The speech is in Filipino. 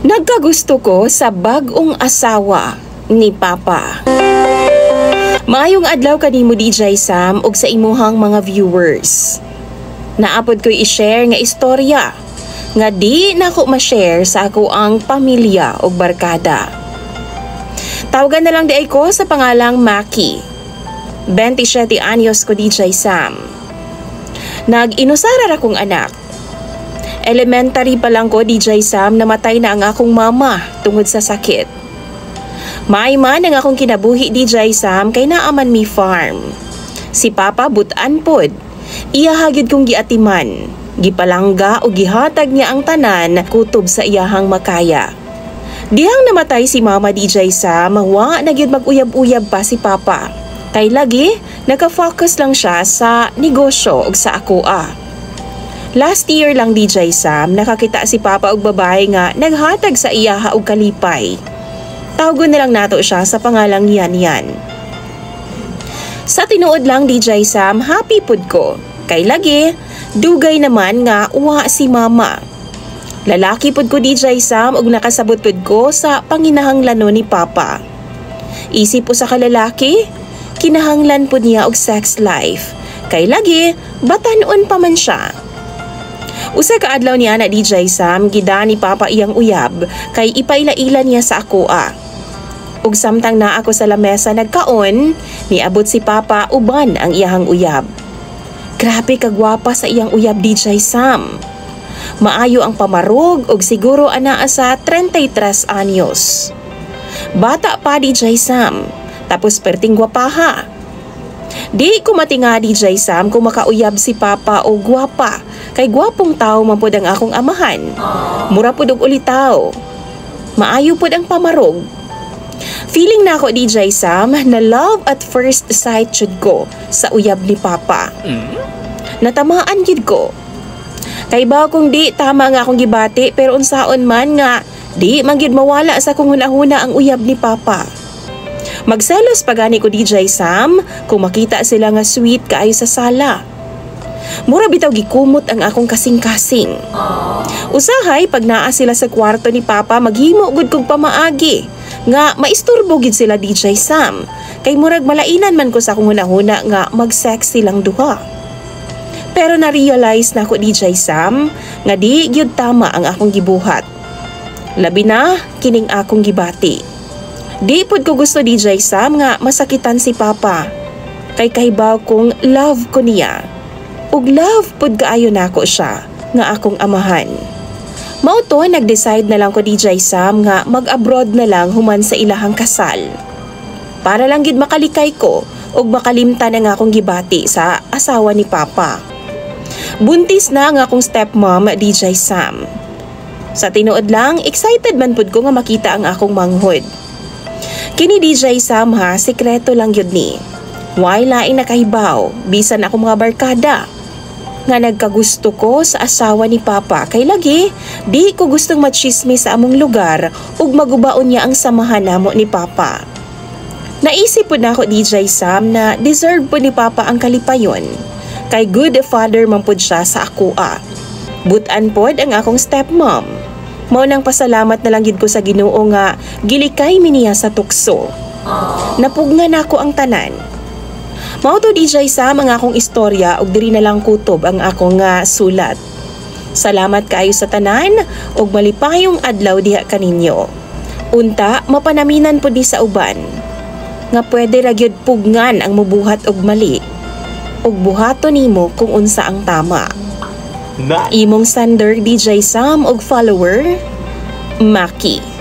Nagkagusto ko sa bag-ong asawa ni Papa. Maayong adlaw kanimo DJ Sam ug sa imuhang mga viewers. Naapod ko'y i-share nga istorya nga di nako ma-share sa ako ang pamilya ug barkada. Tawagan na lang di ay ko sa pangalang Maki. 27 anyos ko DJ Sam. Nag-inusara ra kong anak. Elementary pa lang ko DJ Sam namatay na ang akong mama tungod sa sakit. Maay man ang akong kinabuhi DJ Sam kay naaman mi farm. Si Papa butan pod. Iyahagid kong giatiman. Gipalangga o gihatag niya ang tanan kutob sa iyahang makaya. Dihang namatay si Mama DJ Sam, wa na gyud mag-uyab-uyab pa si Papa. Kay lagi naka-focus lang siya sa negosyo ug sa akoa. Last year lang DJ Sam, nakakita si Papa og babae nga naghatag sa iyaha og kalipay. Tawgon na lang nato siya sa pangalang Yan. Sa tinuod lang DJ Sam, happy pud ko. Kay lagi, dugay naman nga uwa si Mama. Lalaki pud ko DJ Sam ug nakasabot pud ko sa panginahanglanon ni Papa. Isip po sa kalalaki, kinahanglan pud niya og sex life. Kay lagi, batan-on pa man siya. Usa ka adlaw niya na DJ Sam, gida ni Papa iyang uyab kay ipaila-ila niya sa akoa. Ug samtang na ako sa lamesa nagkaon, niabot si Papa uban ang iyang uyab. Grabe kagwapa sa iyang uyab DJ Sam. Maayo ang pamarog ug siguro anaa sa 33 anyos. Bata pa DJ Sam, tapos perting gwapaha. Di ko matinga DJ Sam kung makauyab si Papa o gwapa. Kay gwapong tao man pod ang akong amahan. Mura pod og ulitaw. Maayo pod ang pamarog. Feeling na ako DJ Sam na love at first sight jud ko sa uyab ni Papa. Natamaan gid ko. Kay ba kung di tama nga akong gibati pero unsaon man nga di man gid mawala sa kung hunahuna ang uyab ni Papa. Magselos pagani ko DJ Sam kung makita sila nga sweet kaayo sa sala. Mura bitaw gikumot ang akong kasing-kasing. Usahay pag naa sila sa kwarto ni Papa maghimo gud kog pamaagi nga maisturbo gid sila DJ Sam. Kay murag malainan man ko sa akong hunahuna nga mag-sex silang duha. Pero na-realize na ko DJ Sam nga di gyud tama ang akong gibuhat. Labi na kining akong gibati. Di pud ko gusto DJ Sam nga masakitan si Papa. Kay kahibaw kong love ko niya. Ug love pud kaayo nako siya nga akong amahan. Mao to nag-decide na lang ko DJ Sam nga mag-abroad na lang human sa ilahang kasal. Para lang gid makalikay ko ug makalimtan ang akong gibati sa asawa ni Papa. Buntis na ang akong stepmom DJ Sam. Sa tinuod lang, excited man pud ko nga makita ang akong manghod. Kini DJ Sam ha, sikreto lang yun ni. Why laing nakahibaw, bisan ako mga barkada. Nga nagkagusto ko sa asawa ni Papa kay lagi, di ko gustong machismis sa among lugar ug magubaon niya ang samahan namo ni Papa. Naisip po na ako DJ Sam na deserve po ni Papa ang kalipayon. Kay good father man po siya sa akoa. Butan pod ang akong stepmom. Mao nang pasalamat na lang gid ko sa Ginoo nga gilikay mi niya sa tukso. Napugnan nako ang tanan. Mao to DJ Sam ang akong istorya ug diri na lang kutob ang akong sulat. Salamat kaayo sa tanan ug malipayong adlaw diha kaninyo. Unta mapanaminan pud ni sa uban nga pwede ra gyud pugngan ang mubuhat og mali. Ug buhaton nimo kung unsa ang tama. Imong sender DJ Sam ug follower Maki.